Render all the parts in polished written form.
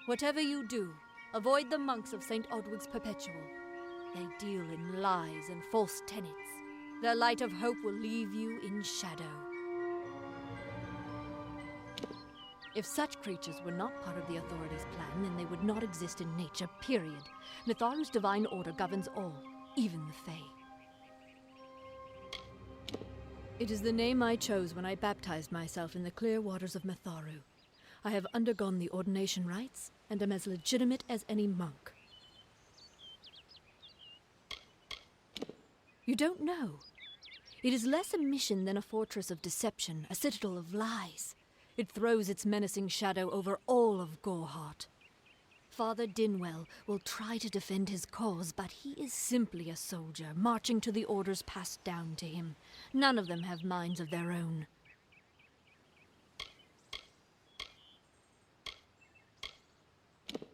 Whatever you do, avoid the monks of St. Odwig's Perpetual. They deal in lies and false tenets. Their light of hope will leave you in shadow. If such creatures were not part of the authorities' plan, then they would not exist in nature, period. Mitharu's divine order governs all, even the Fae. It is the name I chose when I baptized myself in the clear waters of Mitharu. I have undergone the ordination rites, and am as legitimate as any monk. You don't know. It is less a mission than a fortress of deception, a citadel of lies. It throws its menacing shadow over all of Gorehart. Father Dinwell will try to defend his cause, but he is simply a soldier, marching to the orders passed down to him. None of them have minds of their own.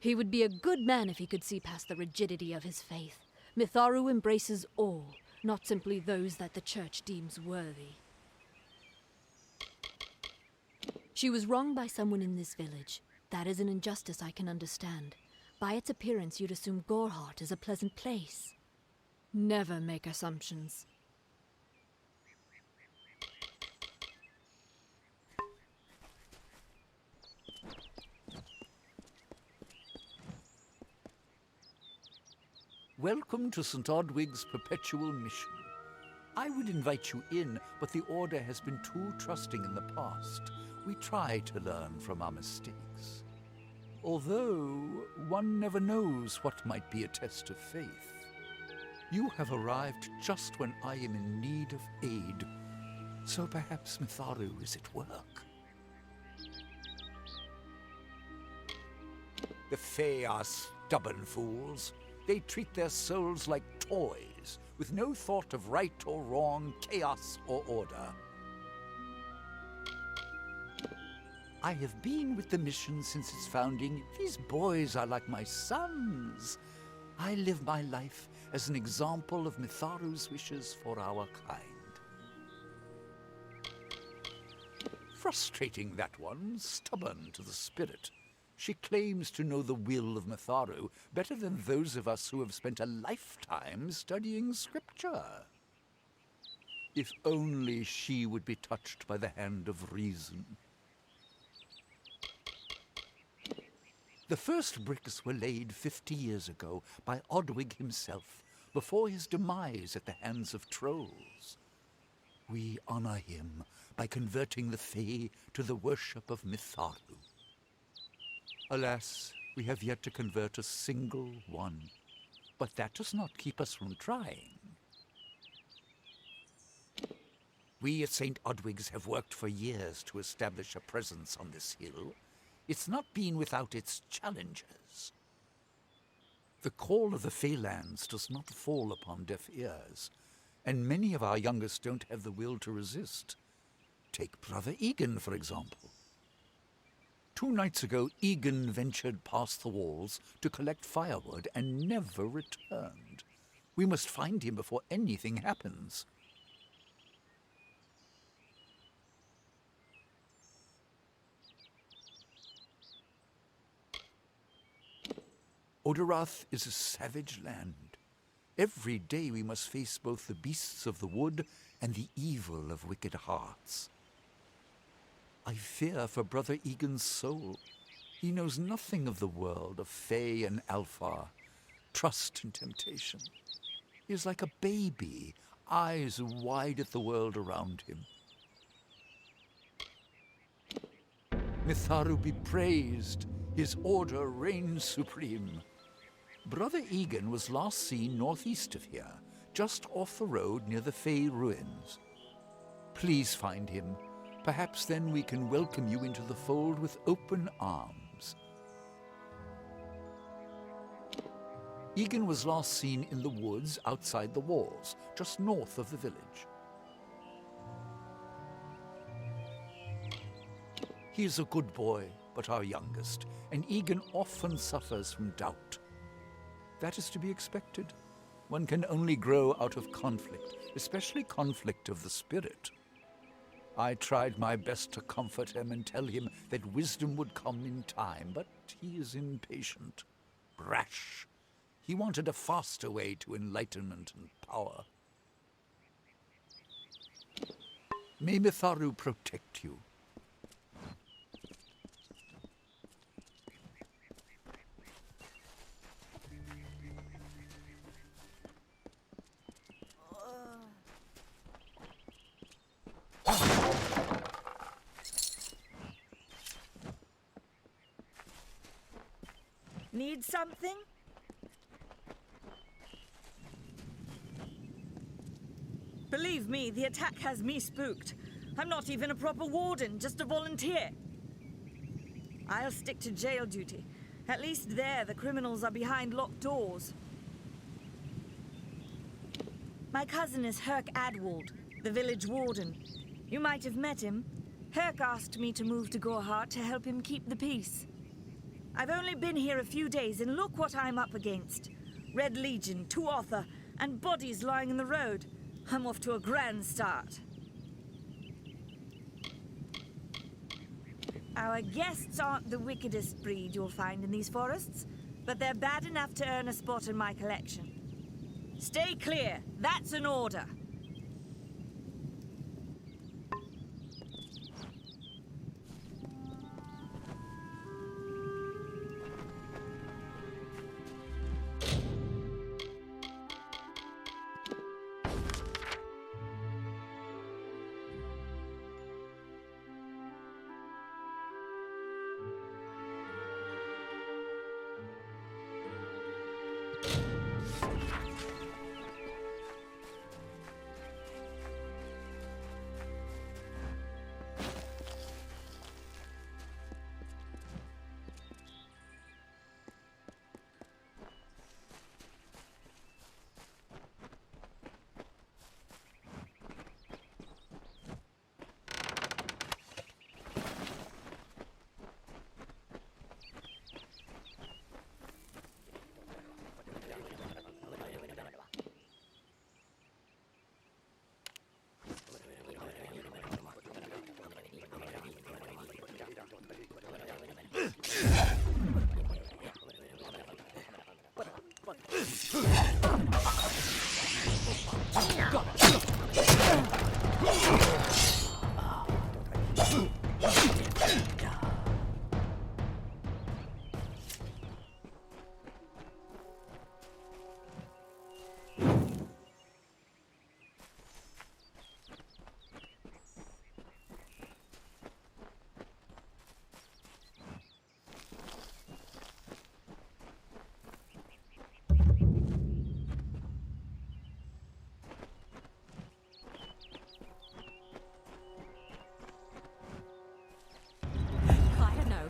He would be a good man if he could see past the rigidity of his faith. Mitharu embraces all, not simply those that the Church deems worthy. She was wronged by someone in this village. That is an injustice I can understand. By its appearance, you'd assume Gorehart is a pleasant place. Never make assumptions. Welcome to St. Odwig's Perpetual Mission. I would invite you in, but the Order has been too trusting in the past. We try to learn from our mistakes. Although, one never knows what might be a test of faith. You have arrived just when I am in need of aid, so perhaps Mitharu is at work. The Fae are stubborn fools. They treat their souls like toys, with no thought of right or wrong, chaos or order. I have been with the mission since its founding. These boys are like my sons. I live my life as an example of Mitharu's wishes for our kind. Frustrating, that one, stubborn to the spirit. She claims to know the will of Mitharu better than those of us who have spent a lifetime studying scripture. If only she would be touched by the hand of reason. The first bricks were laid 50 years ago by Odwig himself, before his demise at the hands of trolls. We honor him by converting the Fae to the worship of Mitharu. Alas, we have yet to convert a single one. But that does not keep us from trying. We at St. Odwig's have worked for years to establish a presence on this hill. It's not been without its challenges. The call of the Faelands does not fall upon deaf ears, and many of our youngest don't have the will to resist. Take Brother Egan, for example. 2 nights ago, Egan ventured past the walls to collect firewood and never returned. We must find him before anything happens. Oderath is a savage land. Every day we must face both the beasts of the wood and the evil of wicked hearts. I fear for Brother Egan's soul. He knows nothing of the world of Fae and Alpha, trust and temptation. He is like a baby, eyes wide at the world around him. Mitharu be praised, his order reigns supreme. Brother Egan was last seen northeast of here, just off the road near the Fae ruins. Please find him. Perhaps then we can welcome you into the fold with open arms. Egan was last seen in the woods outside the walls, just north of the village. He is a good boy, but our youngest, and Egan often suffers from doubt. That is to be expected. One can only grow out of conflict, especially conflict of the spirit. I tried my best to comfort him and tell him that wisdom would come in time, but he is impatient, brash. He wanted a faster way to enlightenment and power. May Mitharu protect you. Need something? Believe me, the attack has me spooked. I'm not even a proper warden, just a volunteer. I'll stick to jail duty. At least there, the criminals are behind locked doors. My cousin is Herc Adwald, the village warden. You might have met him. Herc asked me to move to Gorhart to help him keep the peace. I've only been here a few days, and look what I'm up against. Red Legion, Tuatha, and bodies lying in the road. I'm off to a grand start. Our guests aren't the wickedest breed you'll find in these forests, but they're bad enough to earn a spot in my collection. Stay clear, that's an order.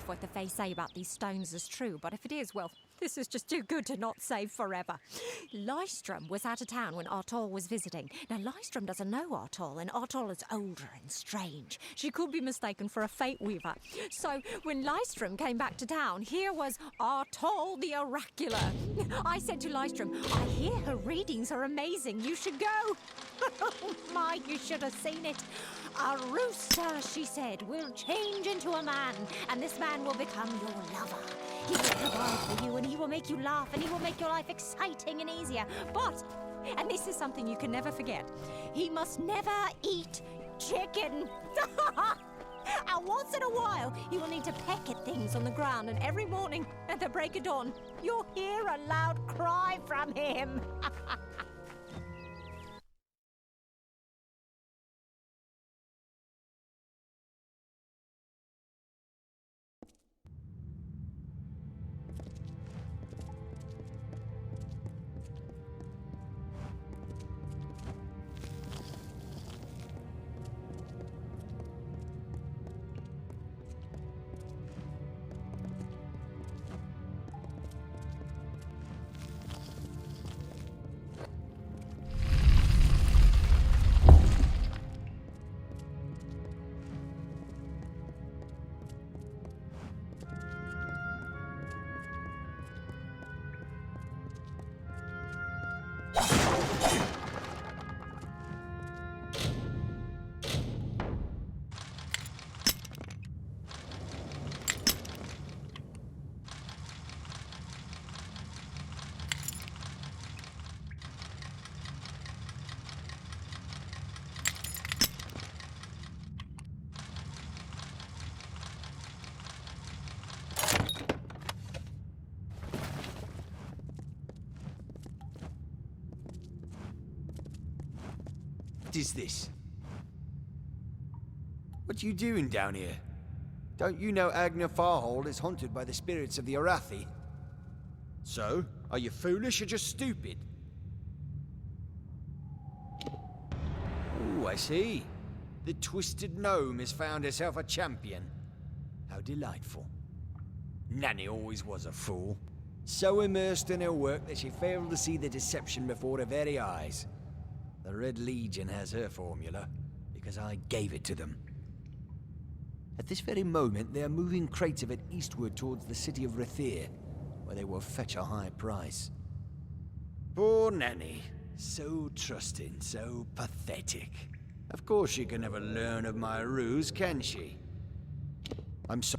What the Fae say about these stones is true, but if it is, well, this is just too good to not save forever. Lystrom was out of town when Artol was visiting. Now, Lystrom doesn't know Artol, and Artol is older and strange. She could be mistaken for a Fateweaver. So, when Lystrom came back to town, here was Artol the Oracular. I said to Lystrom, I hear her readings are amazing. You should go. Oh my, you should have seen it. A rooster, she said, will change into a man, and this man will become your lover. He will provide for you, and he will make you laugh, and he will make your life exciting and easier. But, and this is something you can never forget, he must never eat chicken. And once in a while, he will need to peck at things on the ground, and every morning at the break of dawn, you'll hear a loud cry from him. is this? What are you doing down here? Don't you know Agna Farhold is haunted by the spirits of the Arathi? So, are you foolish or just stupid? Oh, I see. The twisted gnome has found herself a champion. How delightful. Nanny always was a fool. So immersed in her work that she failed to see the deception before her very eyes. The Red Legion has her formula, because I gave it to them. At this very moment, they are moving crates of it eastward towards the city of Rathir, where they will fetch a high price. Poor Nanny. So trusting, so pathetic. Of course she can never learn of my ruse, can she? I'm so...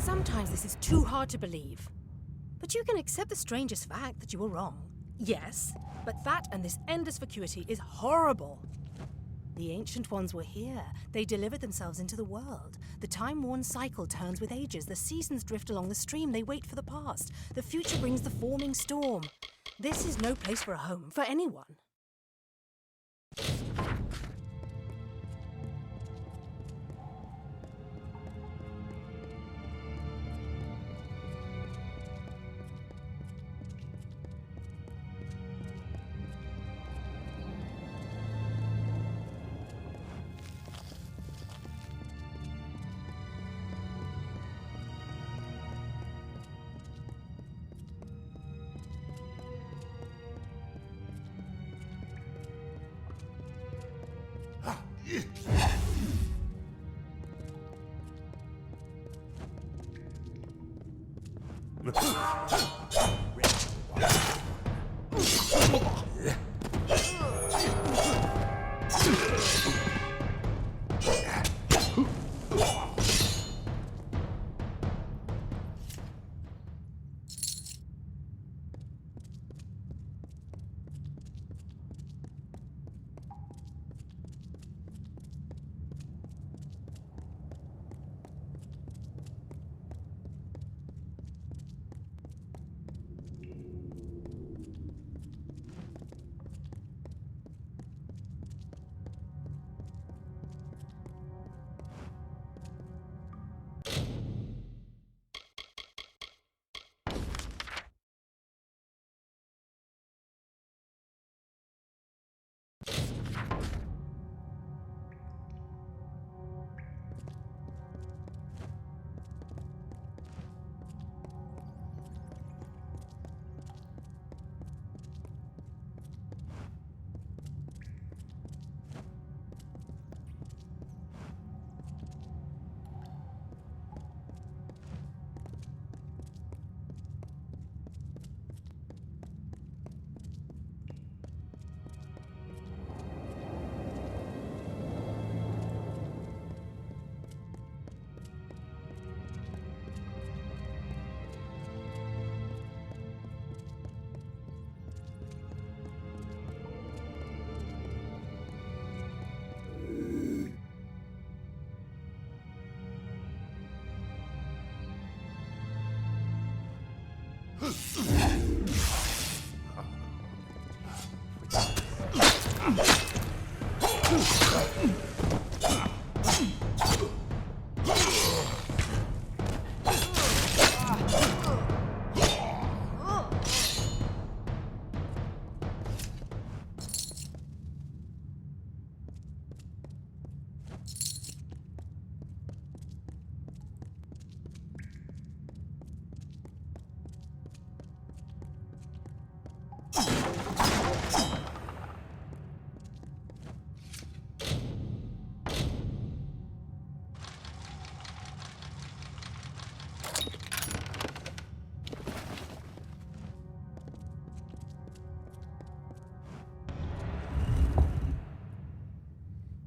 Sometimes this is too hard to believe. But you can accept the strangest fact that you were wrong. Yes, but that and this endless vacuity is horrible. The Ancient Ones were here. They delivered themselves into the world. The time-worn cycle turns with ages. The seasons drift along the stream. They wait for the past. The future brings the forming storm. This is no place for a home, for anyone.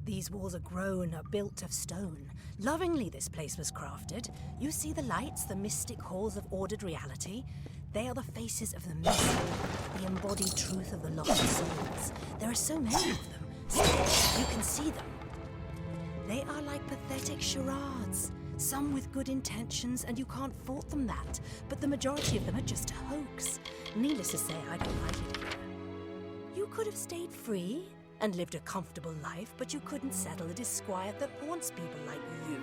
These walls are grown, are built of stone. Lovingly this place was crafted. You see the lights, the mystic halls of ordered reality? They are the faces of the missing, the embodied truth of the lost souls. There are so many of them, so you can see them. They are like pathetic charades, some with good intentions, and you can't fault them that, but the majority of them are just a hoax. Needless to say, I don't like it here. You could have stayed free and lived a comfortable life, but you couldn't settle the disquiet that haunts people like you.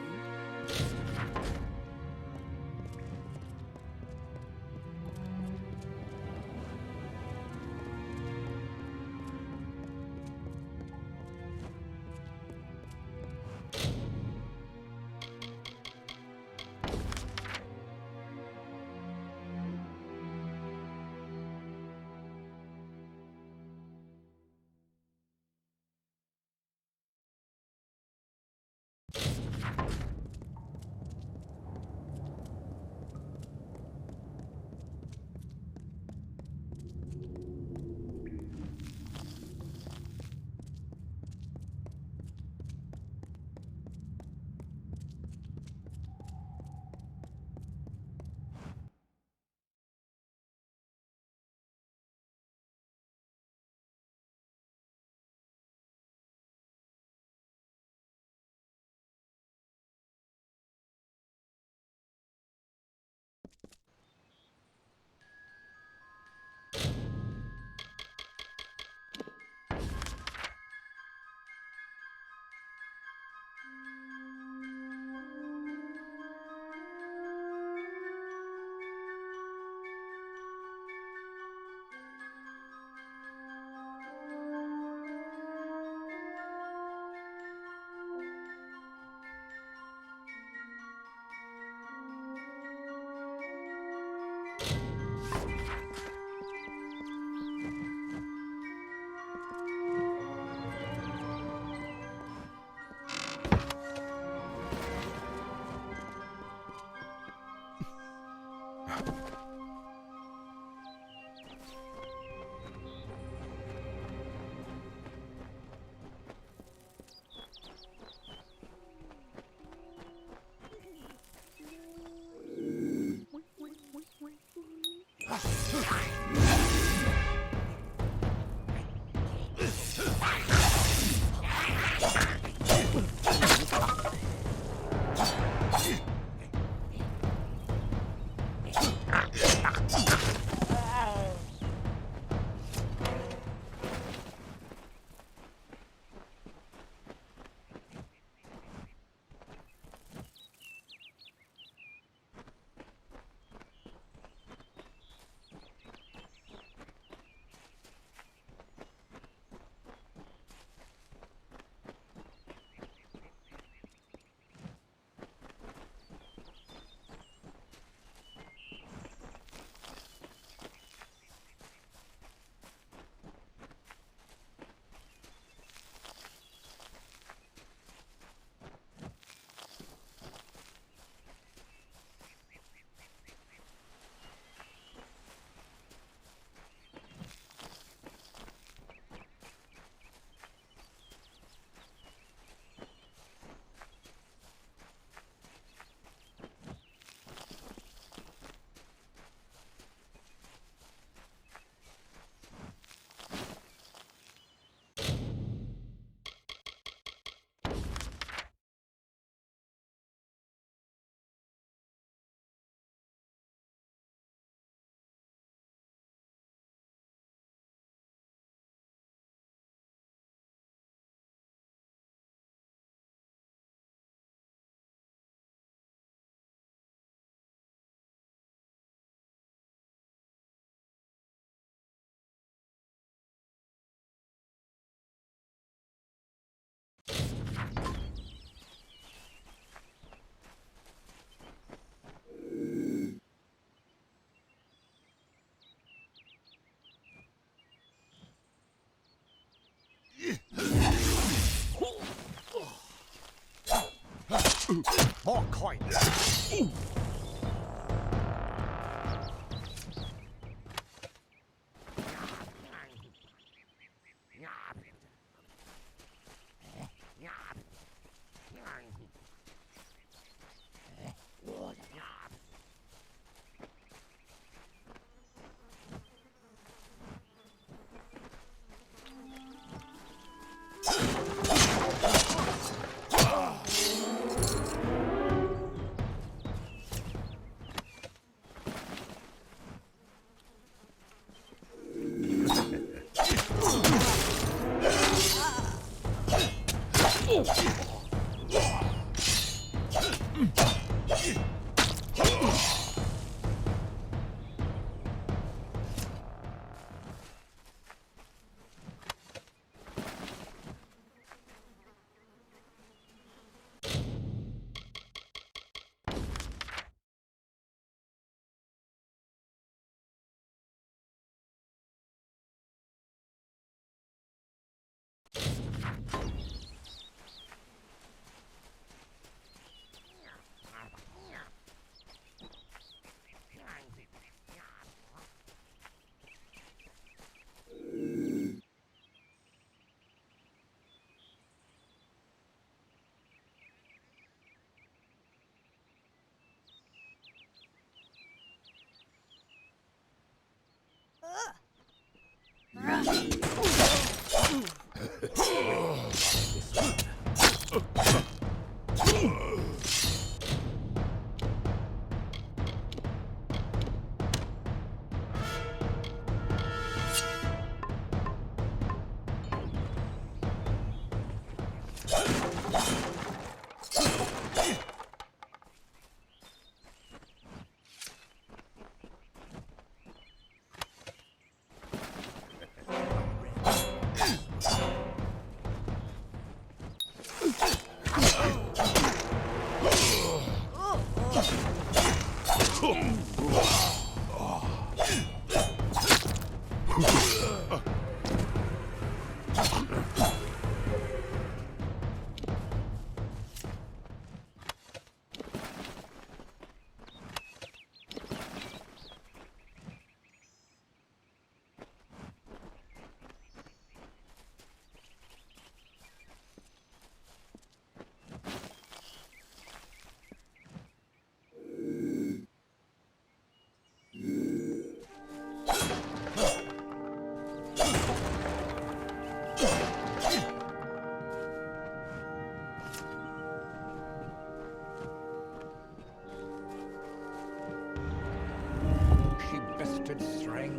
More coins.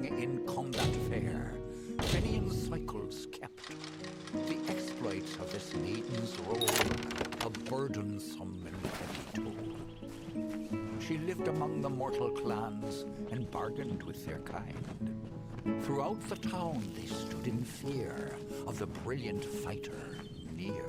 In combat fair, Fenian cycles kept. The exploits of this maiden's role, a burdensome and heavy toll. She lived among the mortal clans and bargained with their kind. Throughout the town they stood in fear of the brilliant fighter near.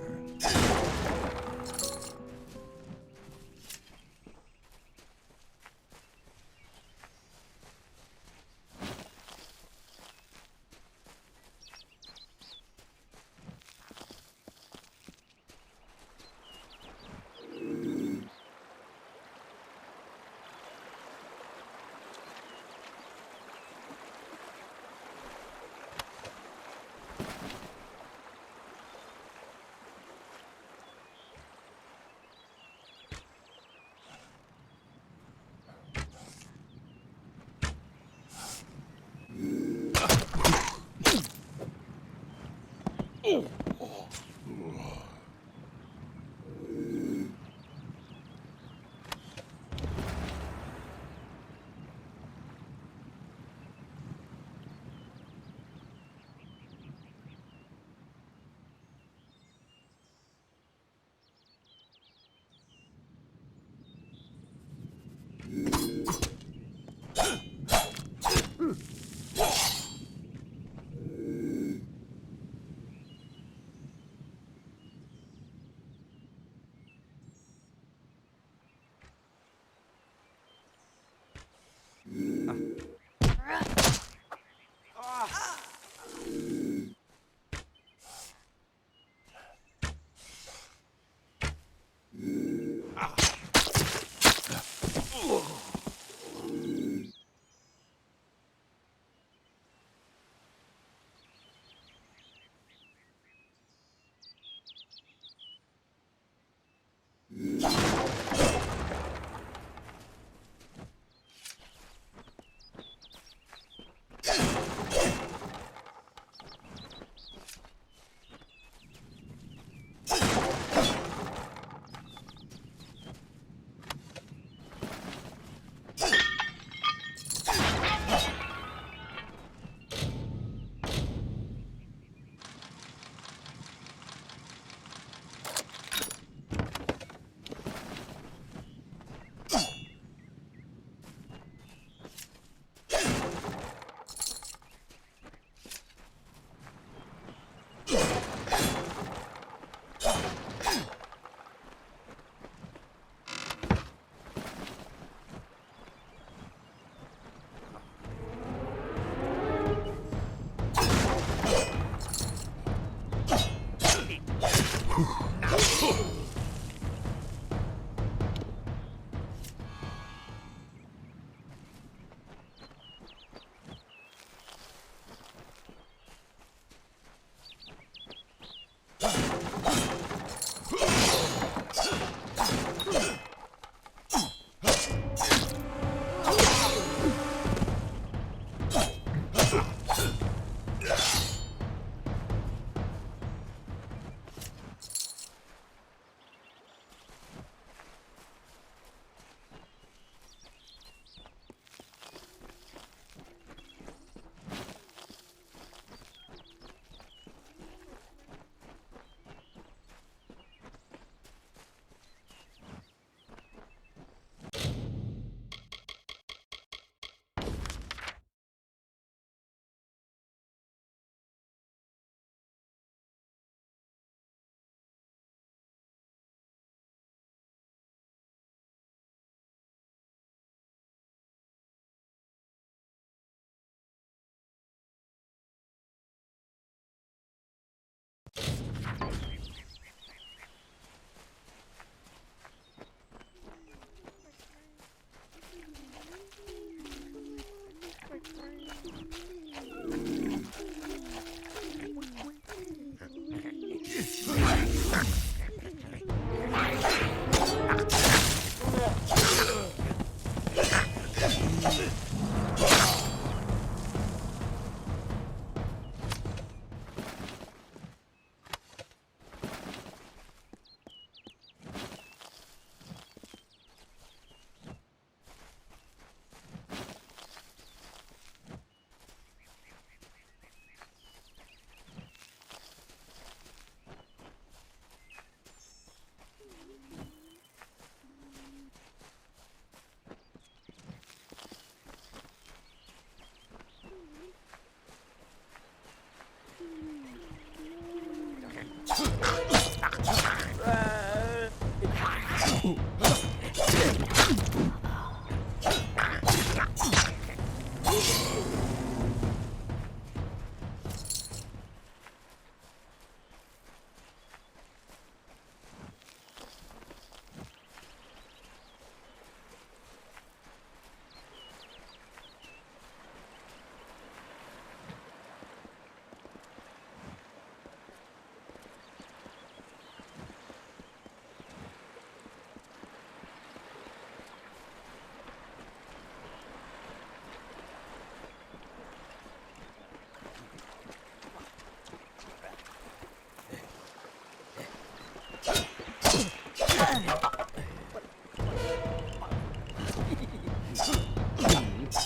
I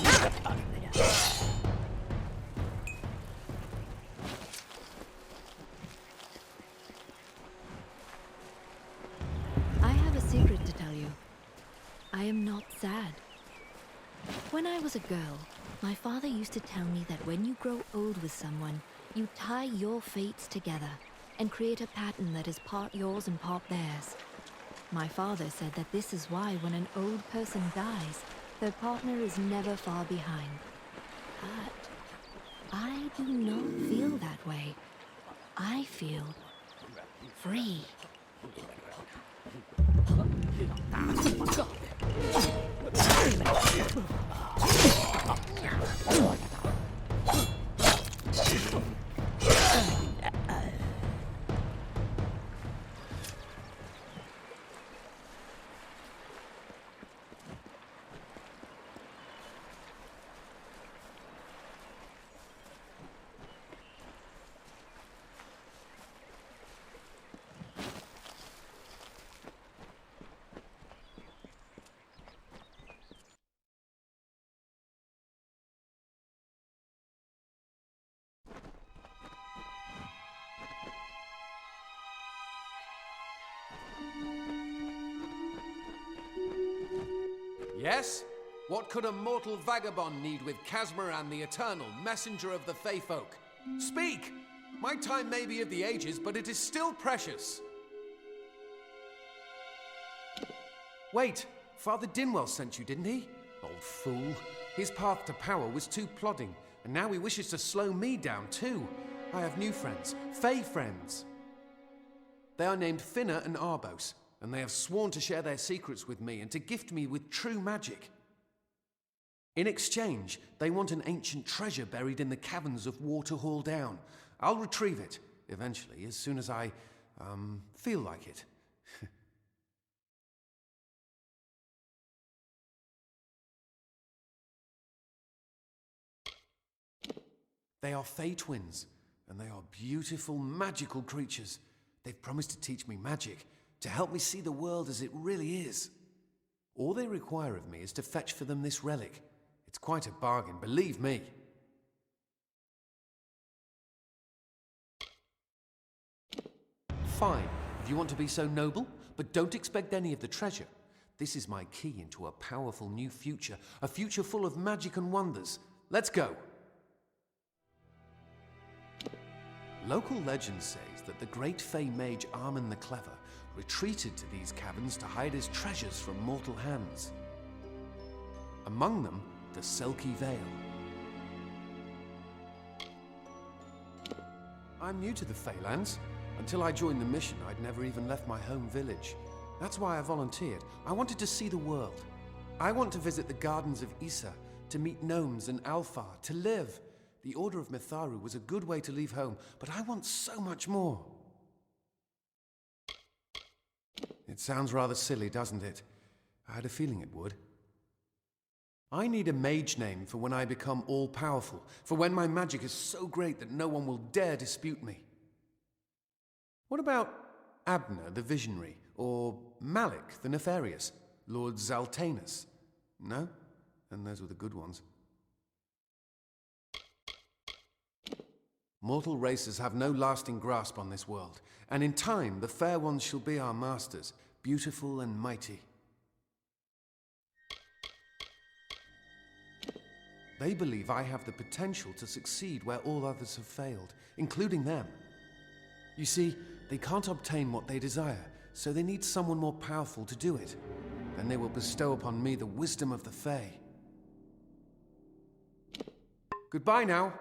have a secret to tell you. I am not sad. When I was a girl, my father used to tell me that when you grow old with someone, you tie your fates together and create a pattern that is part yours and part theirs. My father said that this is why when an old person dies, their partner is never far behind. But I do not feel that way. I feel free. Yes? What could a mortal vagabond need with Casmaran the Eternal, messenger of the Fey folk? Speak! My time may be of the ages, but it is still precious. Wait, Father Dinwell sent you, didn't he? Old fool. His path to power was too plodding, and now he wishes to slow me down too. I have new friends, Fey friends. They are named Finna and Arbos, and they have sworn to share their secrets with me and to gift me with true magic. In exchange, they want an ancient treasure buried in the caverns of Waterhall Down. I'll retrieve it, eventually, as soon as I, feel like it. They are Fey twins, and they are beautiful, magical creatures. They've promised to teach me magic, to help me see the world as it really is. All they require of me is to fetch for them this relic. It's quite a bargain, believe me. Fine, if you want to be so noble, but don't expect any of the treasure. This is my key into a powerful new future, a future full of magic and wonders. Let's go. Local legend says that the great Fey mage Armin the Clever retreated to these caverns to hide his treasures from mortal hands. Among them, the Selkie Vale. I'm new to the Faelands. Until I joined the mission, I'd never even left my home village. That's why I volunteered. I wanted to see the world. I want to visit the gardens of Issa, to meet gnomes and Alfar, to live. The Order of Mitharu was a good way to leave home, but I want so much more. It sounds rather silly, doesn't it? I had a feeling it would. I need a mage name for when I become all-powerful, for when my magic is so great that no one will dare dispute me. What about Abner the Visionary, or Malik the Nefarious, Lord Zaltanus? No? And those were the good ones. Mortal races have no lasting grasp on this world, and in time the fair ones shall be our masters, beautiful and mighty. They believe I have the potential to succeed where all others have failed, including them. You see, they can't obtain what they desire, so they need someone more powerful to do it. Then they will bestow upon me the wisdom of the Fae. Goodbye now.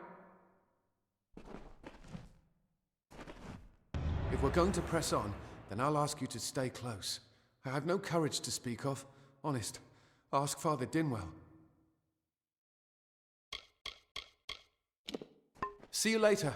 If we're going to press on, then I'll ask you to stay close. I have no courage to speak of. Honest. Ask Father Dinwell. See you later.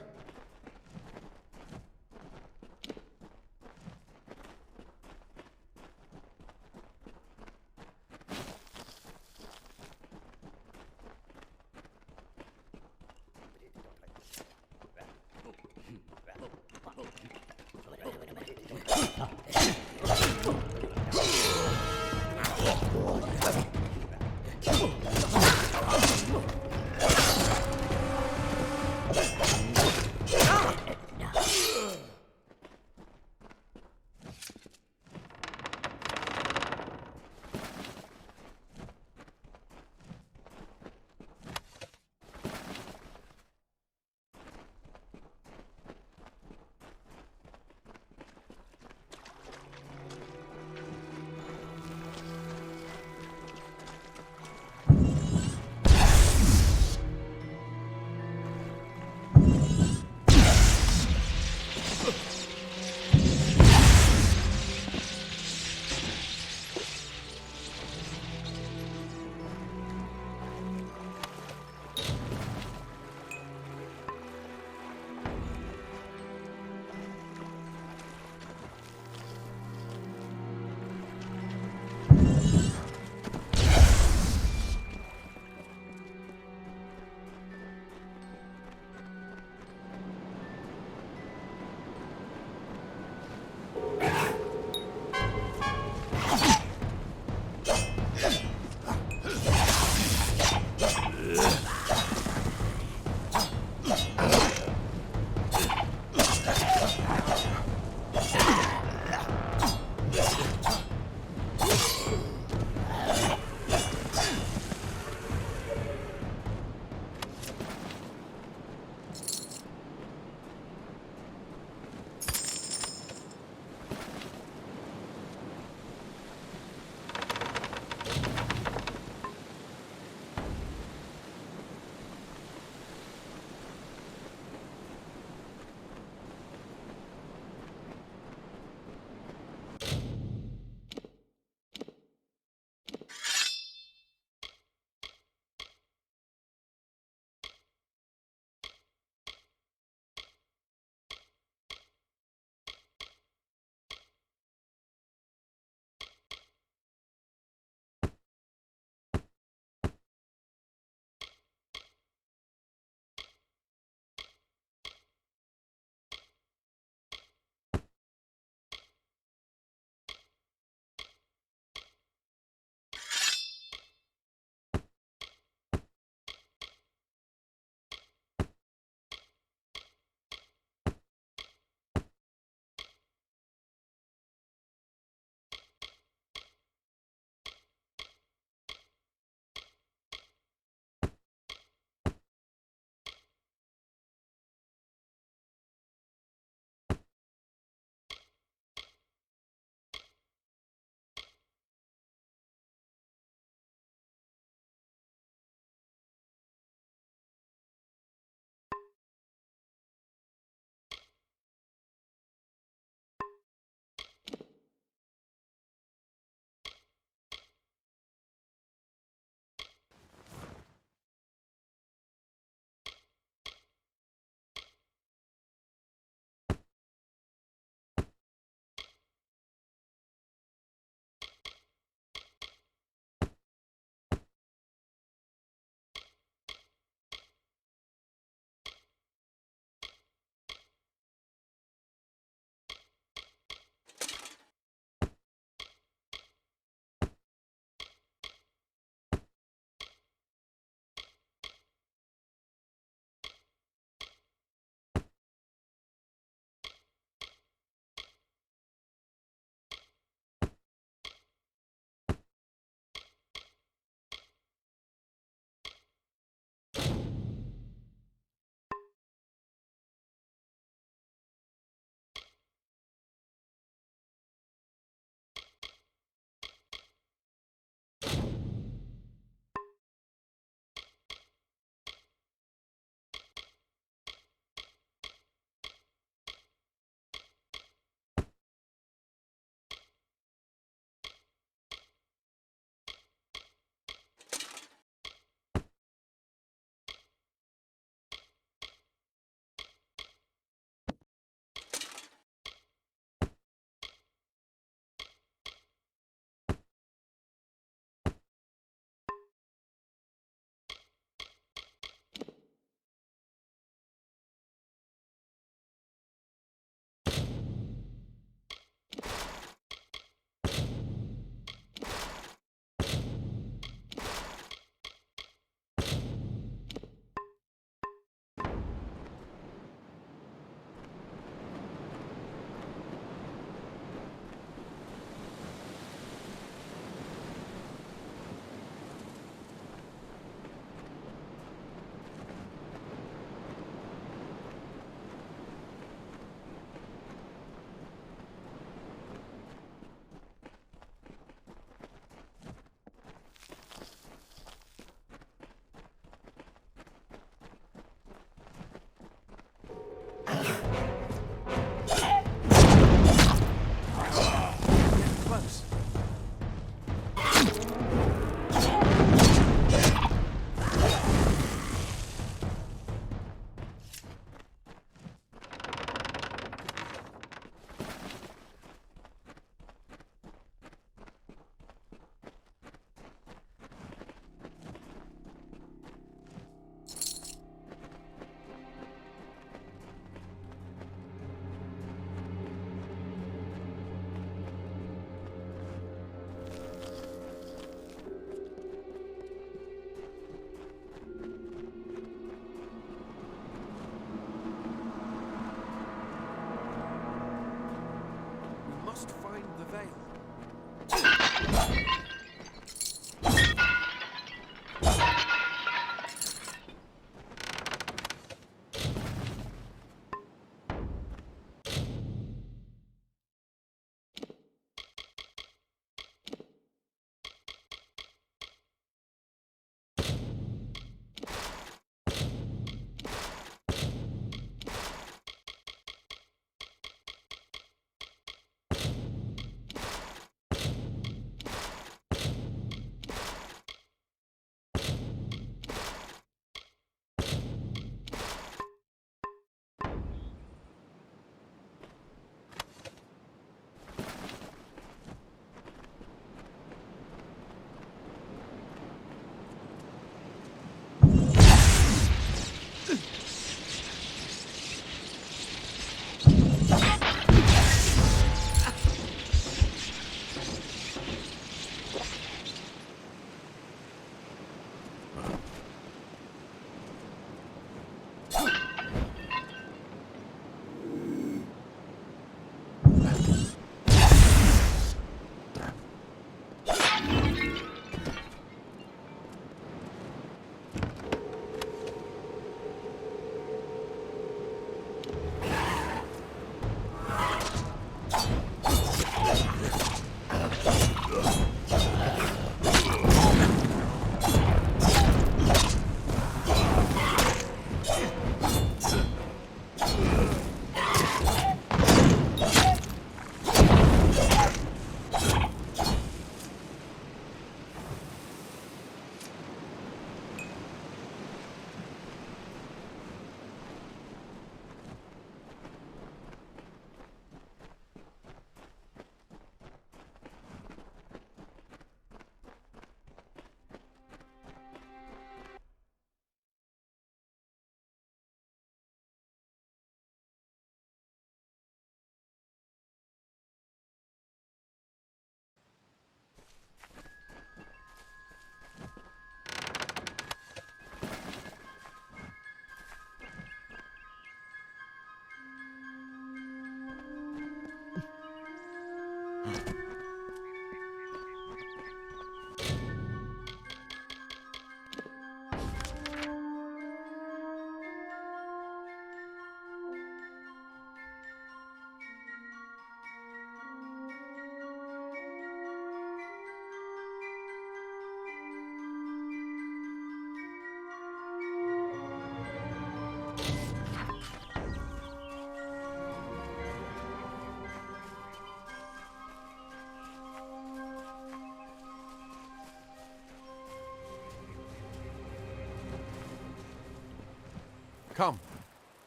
Come.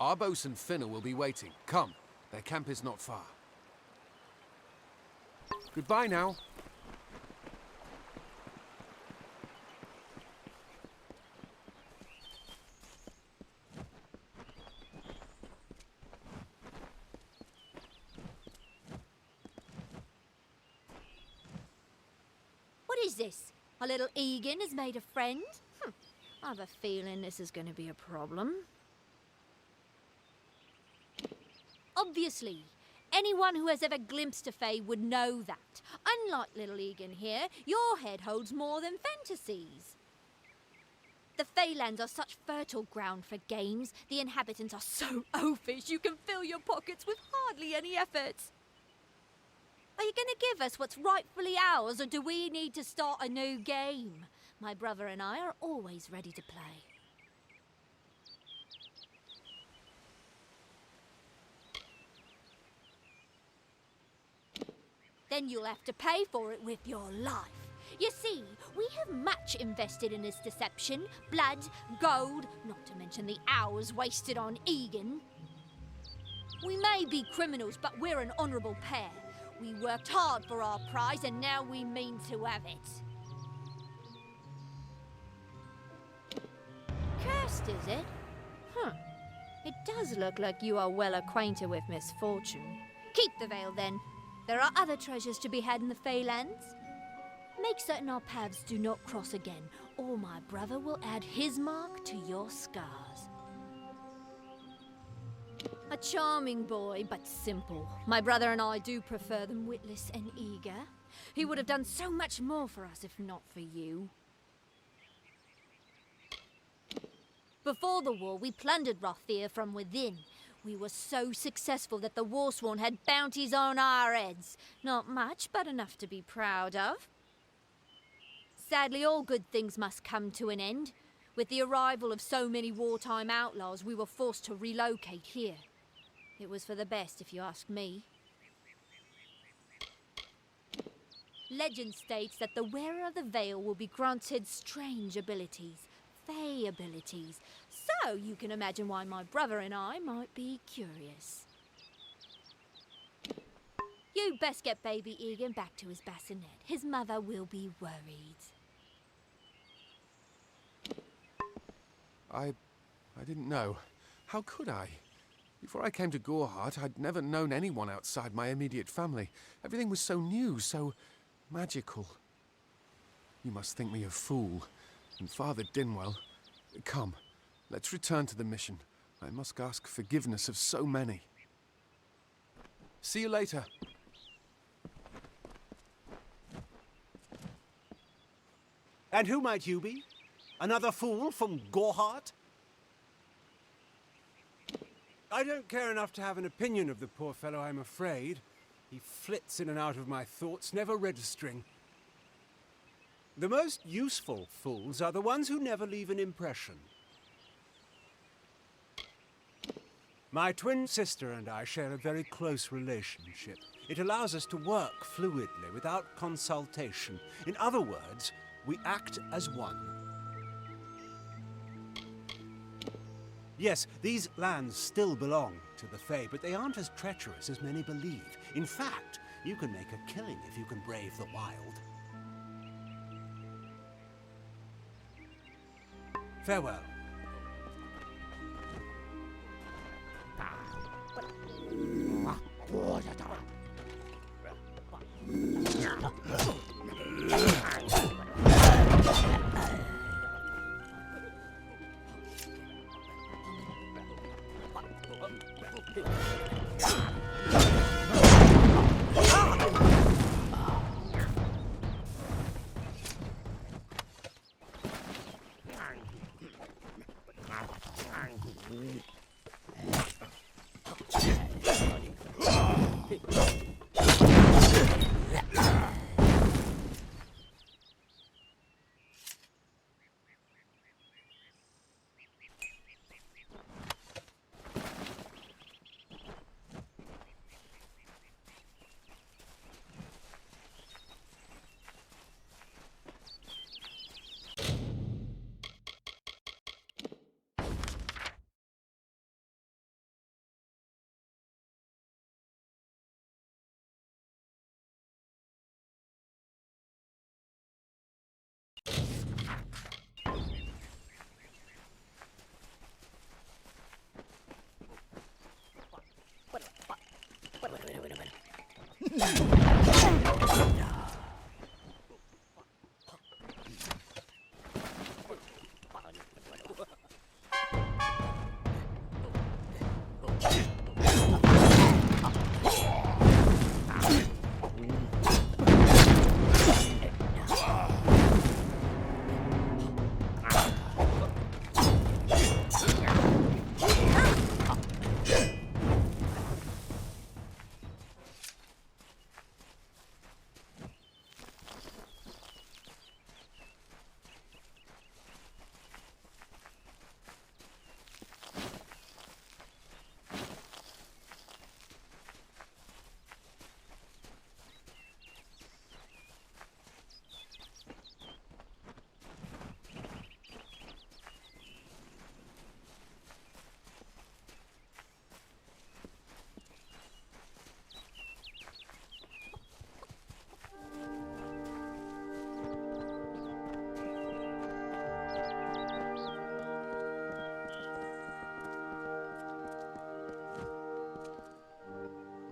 Our bosun Finner will be waiting. Come. Their camp is not far. Goodbye now. What is this? Our little Egan has made a friend? I've a feeling this is going to be a problem. Obviously, anyone who has ever glimpsed a Fae would know that. Unlike little Egan here, your head holds more than fantasies. The Faelands are such fertile ground for games. The inhabitants are so oafish you can fill your pockets with hardly any effort. Are you going to give us what's rightfully ours, or do we need to start a new game? My brother and I are always ready to play. Then you'll have to pay for it with your life. You see, we have much invested in this deception. Blood, gold, not to mention the hours wasted on Egan. We may be criminals, but we're an honourable pair. We worked hard for our prize, and now we mean to have it. Cursed, is it? It does look like you are well acquainted with misfortune. Keep the veil, then. There are other treasures to be had in the Faelands. Make certain our paths do not cross again, or my brother will add his mark to your scars. A charming boy, but simple. My brother and I do prefer them witless and eager. He would have done so much more for us if not for you. Before the war, we plundered Rothir from within. We were so successful that the Warsworn had bounties on our heads. Not much, but enough to be proud of. Sadly, all good things must come to an end. With the arrival of so many wartime outlaws, we were forced to relocate here. It was for the best, if you ask me. Legend states that the wearer of the veil will be granted strange abilities, Fae abilities. So you can imagine why my brother and I might be curious. You best get baby Egan back to his bassinet. His mother will be worried. I didn't know. How could I? Before I came to Gorhart, I'd never known anyone outside my immediate family. Everything was so new, so magical. You must think me a fool. And Father Dinwell, come, let's return to the mission. I must ask forgiveness of so many. See you later. And who might you be? Another fool from Gorhart? I don't care enough to have an opinion of the poor fellow, I'm afraid. He flits in and out of my thoughts, never registering. The most useful fools are the ones who never leave an impression. My twin sister and I share a very close relationship. It allows us to work fluidly without consultation. In other words, we act as one. Yes, these lands still belong to the Fae, but they aren't as treacherous as many believe. In fact, you can make a killing if you can brave the wild. Farewell.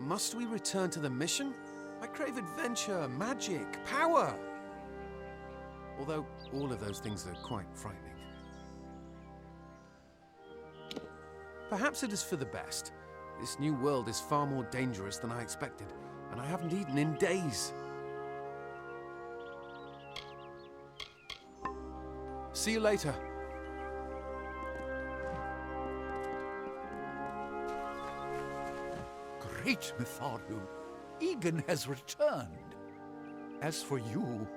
Must we return to the mission? I crave adventure, magic, power. Although all of those things are quite frightening. Perhaps it is for the best. This new world is far more dangerous than I expected, and I haven't eaten in days. See you later. Great Mitharu, Egan has returned. As for you,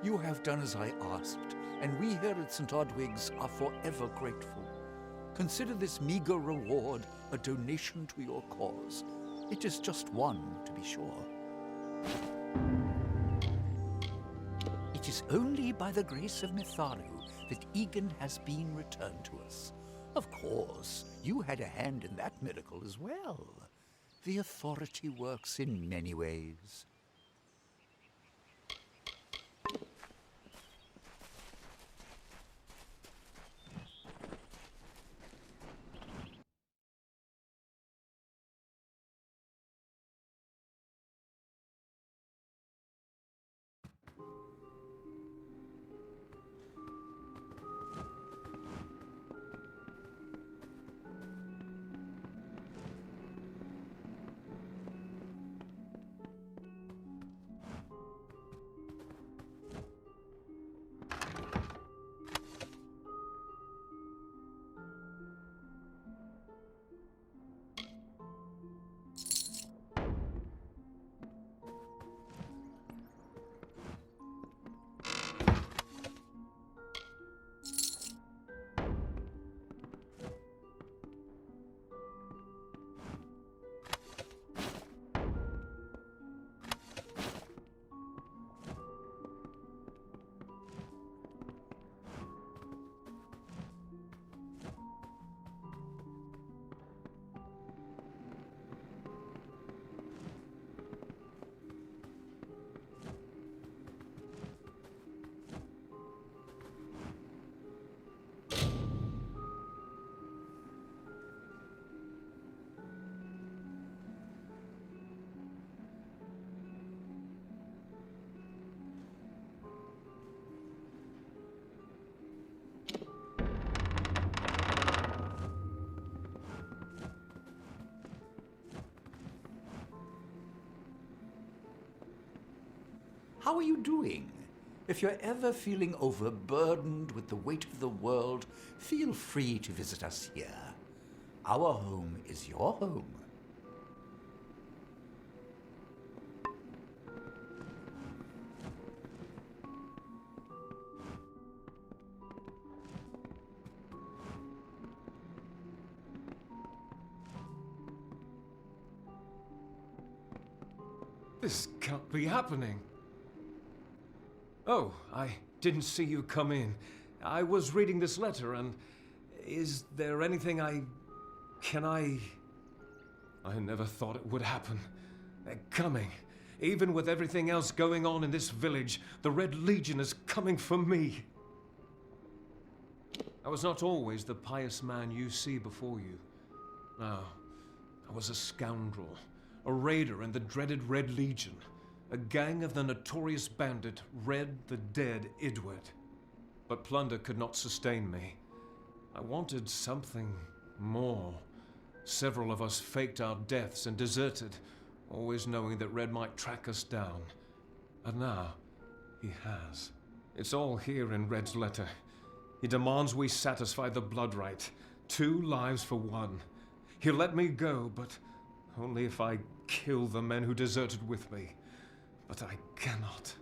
you have done as I asked, and we here at St. Odwig's are forever grateful. Consider this meager reward a donation to your cause. It is just one, to be sure. It is only by the grace of Mitharu that Egan has been returned to us. Of course, you had a hand in that miracle as well. The authority works in many ways. How are you doing? If you're ever feeling overburdened with the weight of the world, feel free to visit us here. Our home is your home. This can't be happening. Oh, I didn't see you come in. I was reading this letter and... Is there anything I never thought it would happen. They're coming. Even with everything else going on in this village, the Red Legion is coming for me. I was not always the pious man you see before you. No, I was a scoundrel, a raider in the dreaded Red Legion, a gang of the notorious bandit Red the Dead Idward. But plunder could not sustain me. I wanted something more. Several of us faked our deaths and deserted, always knowing that Red might track us down. And now, he has. It's all here in Red's letter. He demands we satisfy the blood rite. 2 lives for 1. He'll let me go, but only if I kill the men who deserted with me. But I cannot.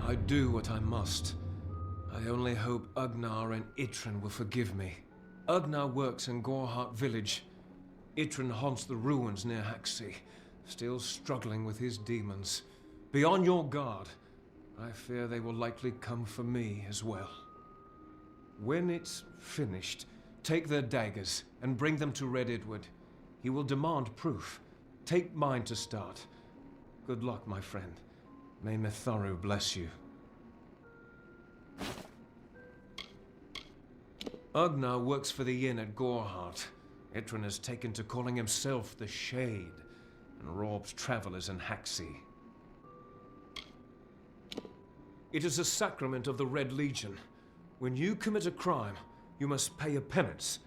I do what I must. I only hope Ugnar and Itrin will forgive me. Ugnar works in Gorhart village. Itrin haunts the ruins near Haxi, still struggling with his demons. Be on your guard. I fear they will likely come for me as well. When it's finished, take their daggers and bring them to Red Idward. He will demand proof. Take mine to start. Good luck, my friend. May Mitharu bless you. Ugnar works for the inn at Gorhart. Itrin has taken to calling himself the Shade, and robs travelers in Haxi. It is a sacrament of the Red Legion. When you commit a crime, you must pay a penance.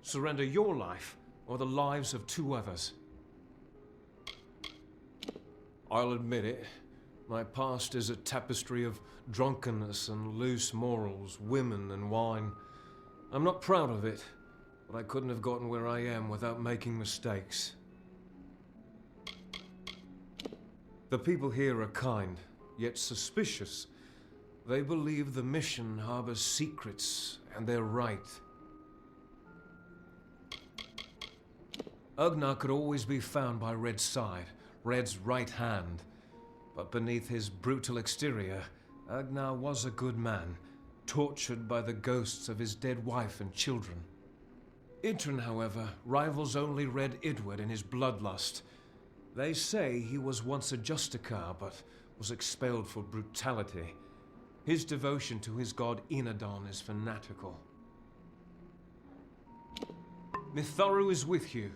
Surrender your life, or the lives of 2 others. I'll admit it. My past is a tapestry of drunkenness and loose morals, women and wine. I'm not proud of it, but I couldn't have gotten where I am without making mistakes. The people here are kind, yet suspicious. They believe the mission harbors secrets, and they're right. Ugnar could always be found by Red's side, Red's right hand. But beneath his brutal exterior, Ugnar was a good man, tortured by the ghosts of his dead wife and children. Itrin, however, rivals only Red Idward in his bloodlust. They say he was once a Justicar, but was expelled for brutality. His devotion to his god Enadon is fanatical. Mitharu is with you.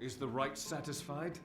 Is the right satisfied?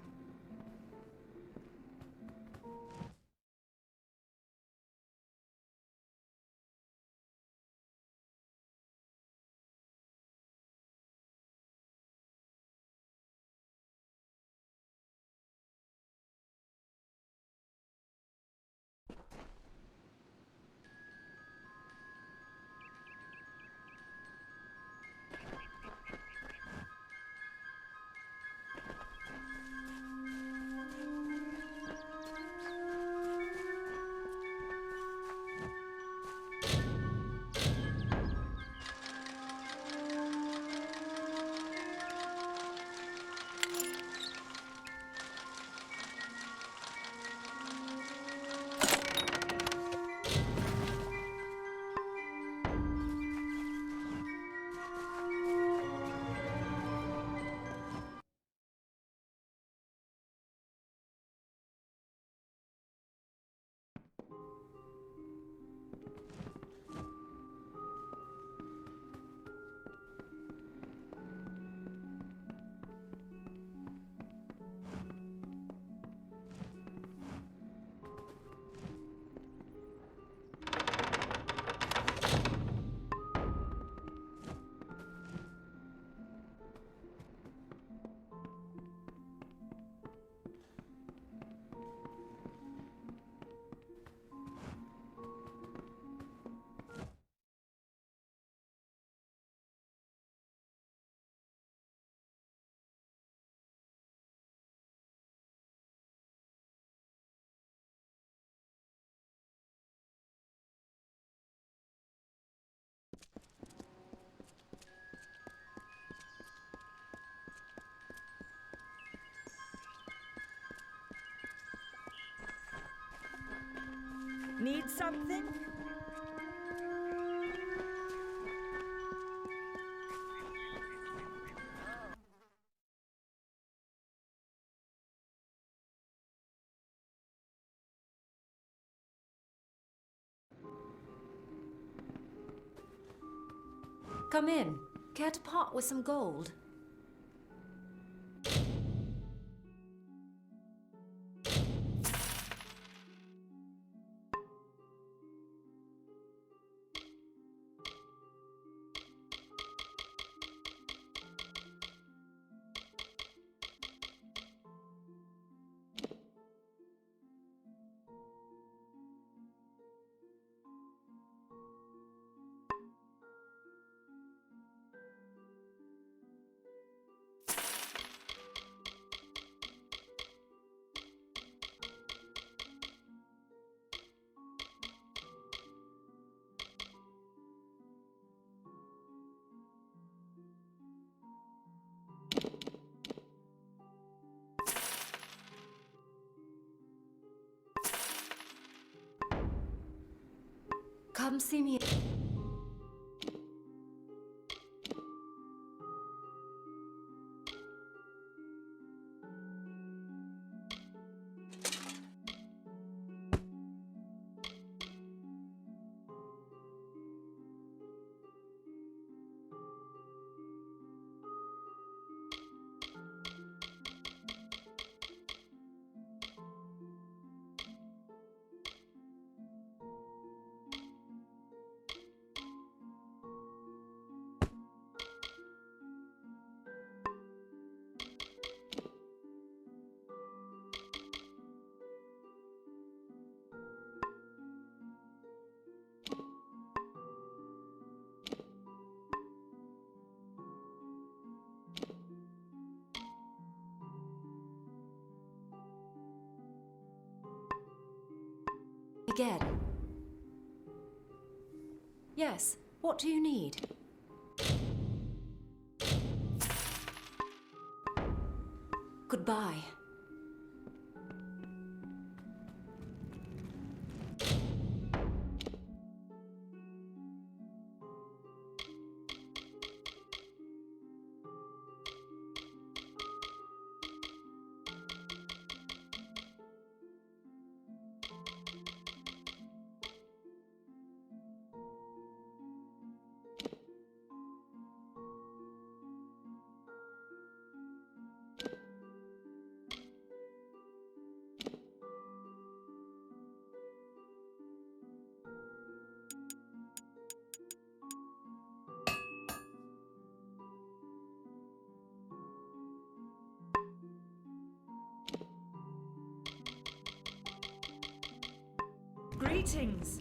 Need something? Come in. Care to part with some gold? Come see me. Again. Yes, what do you need? Goodbye. Greetings.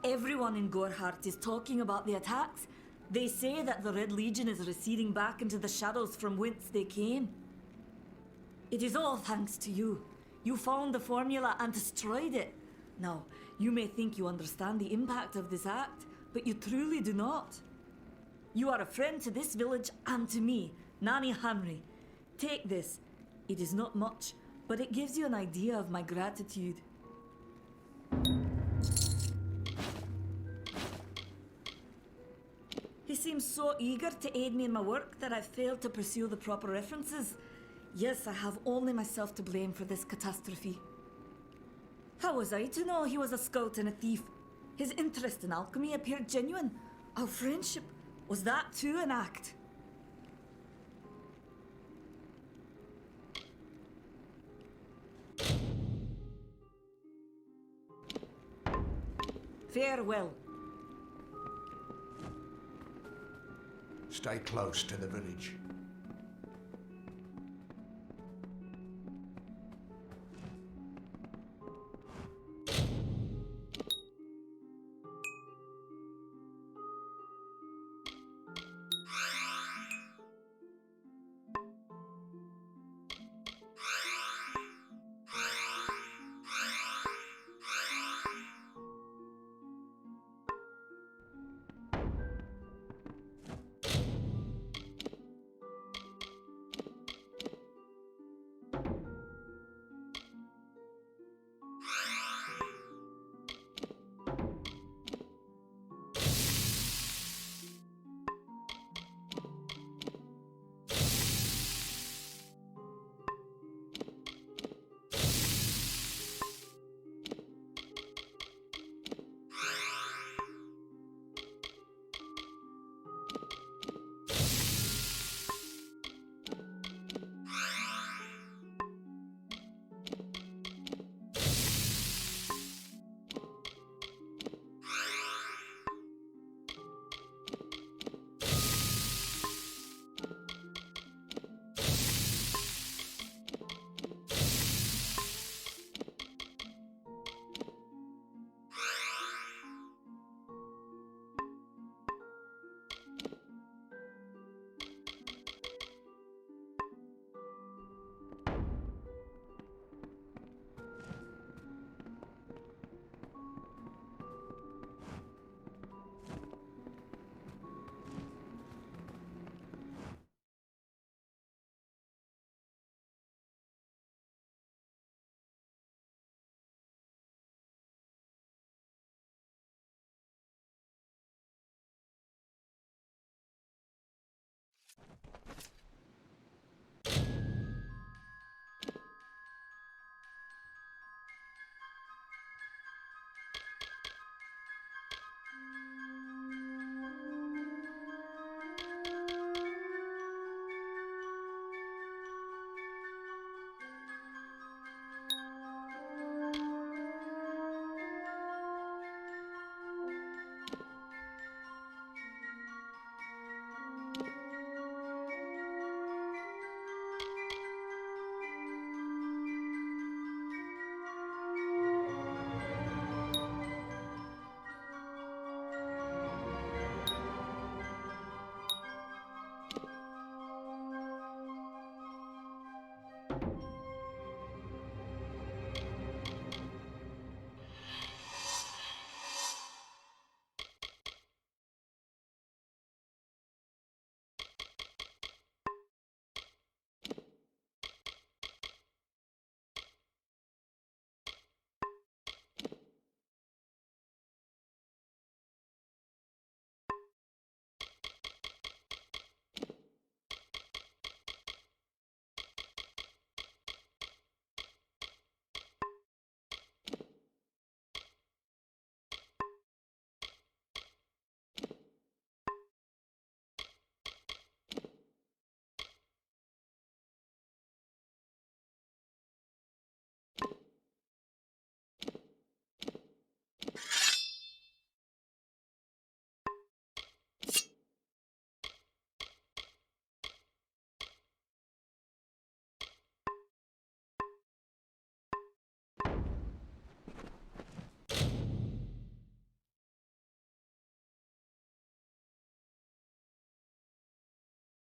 Everyone in Gorhart is talking about the attacks. They say that the Red Legion is receding back into the shadows from whence they came. It is all thanks to you. You found the formula and destroyed it. Now, you may think you understand the impact of this act, but you truly do not. You are a friend to this village and to me, Nanny Henry. Take this. It is not much, but it gives you an idea of my gratitude. He seems so eager to aid me in my work that I've failed to pursue the proper references. Yes, I have only myself to blame for this catastrophe. How was I to know he was a scout and a thief? His interest in alchemy appeared genuine. Our friendship, was that too an act? Farewell. Stay close to the village.